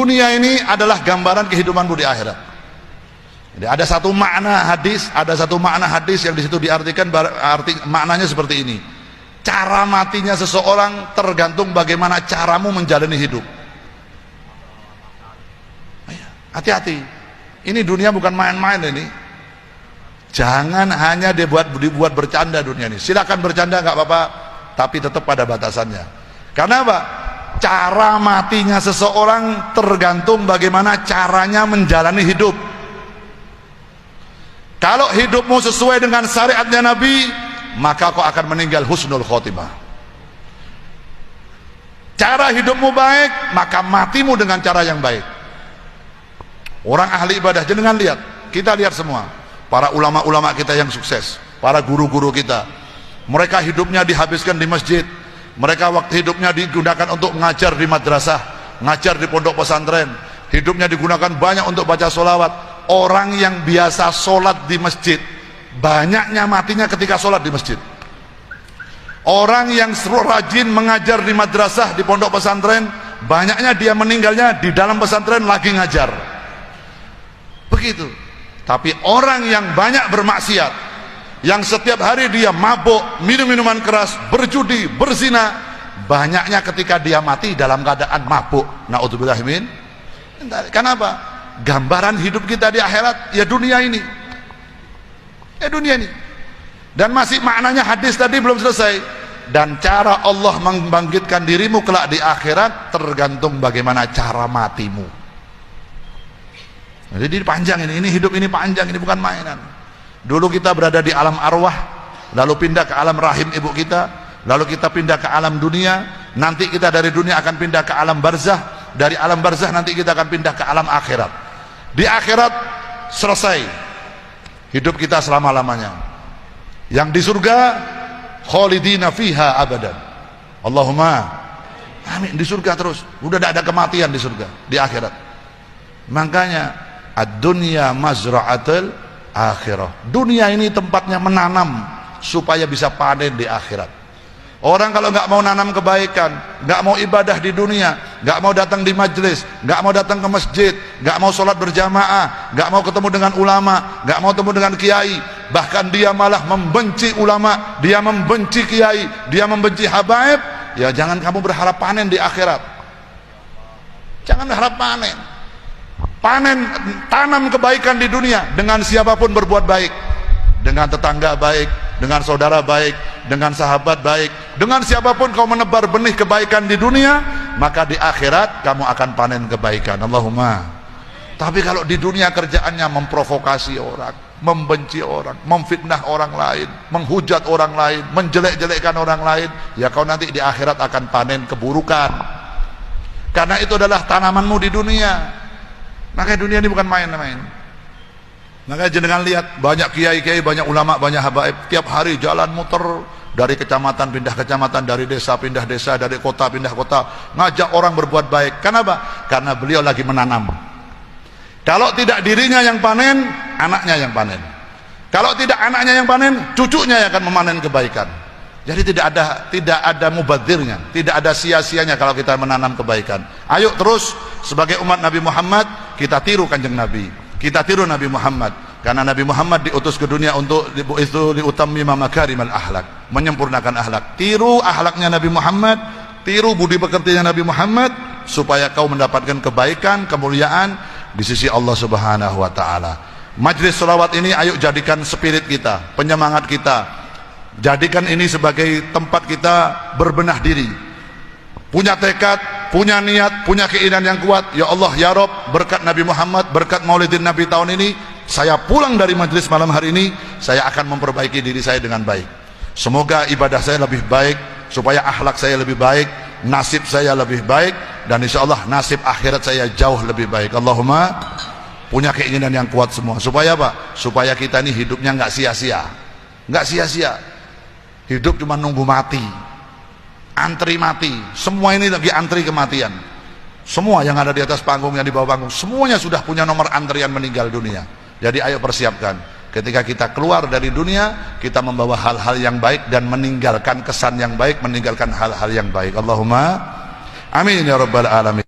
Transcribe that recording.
Dunia ini adalah gambaran kehidupanmu di akhirat. Jadi ada satu makna hadis yang di situ diartikan maknanya seperti ini. Cara matinya seseorang tergantung bagaimana caramu menjalani hidup. Hati-hati. Ini dunia bukan main-main ini. Jangan hanya dibuat bercanda dunia ini. Silakan bercanda nggak apa-apa, tapi tetap pada batasannya. Karena apa? Cara matinya seseorang tergantung bagaimana caranya menjalani hidup. Kalau hidupmu sesuai dengan syariatnya Nabi, maka kau akan meninggal husnul khotimah. Cara hidupmu baik, maka matimu dengan cara yang baik. Orang ahli ibadah, jangan lihat, kita lihat semua para ulama-ulama kita yang sukses, para guru-guru kita, mereka hidupnya dihabiskan di masjid, mereka waktu hidupnya digunakan untuk mengajar di madrasah, ngajar di pondok pesantren, hidupnya digunakan banyak untuk baca sholawat. Orang yang biasa sholat di masjid, banyaknya matinya ketika sholat di masjid. Orang yang rajin mengajar di madrasah, di pondok pesantren, banyaknya dia meninggalnya di dalam pesantren lagi ngajar. Begitu. Tapi orang yang banyak bermaksiat, yang setiap hari dia mabuk, minum minuman keras, berjudi, berzina, banyaknya ketika dia mati dalam keadaan mabuk. Na'udzubillah min. Kenapa? Gambaran hidup kita di akhirat ya dunia ini. Dunia ini. Dan masih maknanya hadis tadi belum selesai. Dan cara Allah membangkitkan dirimu kelak di akhirat tergantung bagaimana cara matimu. Jadi panjang ini hidup ini panjang, ini bukan mainan. Dulu kita berada di alam arwah, lalu pindah ke alam rahim ibu kita, lalu kita pindah ke alam dunia, nanti kita dari dunia akan pindah ke alam barzah, dari alam barzah nanti kita akan pindah ke alam akhirat. Di akhirat selesai hidup kita selama-lamanya. Yang di surga khalidina fiha abadan. Allahumma amin, di surga terus, udah tidak ada kematian di surga, di akhirat. Makanya ad-dunya mazra'atul akhirah. Dunia ini tempatnya menanam supaya bisa panen di akhirat. Orang kalau nggak mau nanam kebaikan, nggak mau ibadah di dunia, nggak mau datang di majelis, nggak mau datang ke masjid, nggak mau sholat berjamaah, nggak mau ketemu dengan ulama, nggak mau ketemu dengan kiai, bahkan dia malah membenci ulama, dia membenci kiai, dia membenci habaib, ya jangan kamu berharap panen di akhirat. Jangan berharap panen. Tanam kebaikan di dunia dengan siapapun berbuat baik, dengan tetangga baik, dengan saudara baik, dengan sahabat baik, dengan siapapun kau menebar benih kebaikan di dunia, maka di akhirat kamu akan panen kebaikan. Allahumma. Tapi kalau di dunia kerjaannya memprovokasi orang, membenci orang, memfitnah orang lain, menghujat orang lain, menjelek-jelekkan orang lain, ya kau nanti di akhirat akan panen keburukan. Karena itu adalah tanamanmu di dunia. Makanya dunia ini bukan main-main. Makanya jenengan lihat banyak kiai-kiai, banyak ulama, banyak habaib, tiap hari jalan muter dari kecamatan pindah kecamatan, dari desa pindah desa, dari kota pindah kota, ngajak orang berbuat baik. Kenapa? Karena beliau lagi menanam. Kalau tidak dirinya yang panen, anaknya yang panen. Kalau tidak anaknya yang panen, cucunya yang akan memanen kebaikan. Jadi tidak ada mubadzirnya, tidak ada sia-sianya kalau kita menanam kebaikan. Ayo terus sebagai umat Nabi Muhammad kita tiru kanjeng Nabi. Kita tiru Nabi Muhammad, karena Nabi Muhammad diutus ke dunia untuk liutammima makarimal akhlak, menyempurnakan akhlak. Tiru akhlaknya Nabi Muhammad, tiru budi pekertinya Nabi Muhammad, supaya kau mendapatkan kebaikan, kemuliaan di sisi Allah Subhanahu wa taala. Majlis selawat ini ayo jadikan spirit kita, penyemangat kita. Jadikan ini sebagai tempat kita berbenah diri. Punya tekad, punya niat, punya keinginan yang kuat. Ya Allah, ya Rabb, berkat Nabi Muhammad, berkat Maulidin Nabi tahun ini, saya pulang dari majlis malam hari ini, saya akan memperbaiki diri saya dengan baik. Semoga ibadah saya lebih baik, supaya akhlak saya lebih baik, nasib saya lebih baik, dan insya Allah nasib akhirat saya jauh lebih baik. Allahumma. Punya keinginan yang kuat semua. Supaya apa? Supaya kita ini hidupnya nggak sia-sia. Nggak sia-sia. Hidup cuma nunggu mati, antri mati. Semua ini lagi antri kematian. Semua yang ada di atas panggung, yang di bawah panggung, semuanya sudah punya nomor antrian meninggal dunia. Jadi ayo persiapkan, ketika kita keluar dari dunia, kita membawa hal-hal yang baik dan meninggalkan kesan yang baik, meninggalkan hal-hal yang baik. Allahumma amin ya rabbal alamin.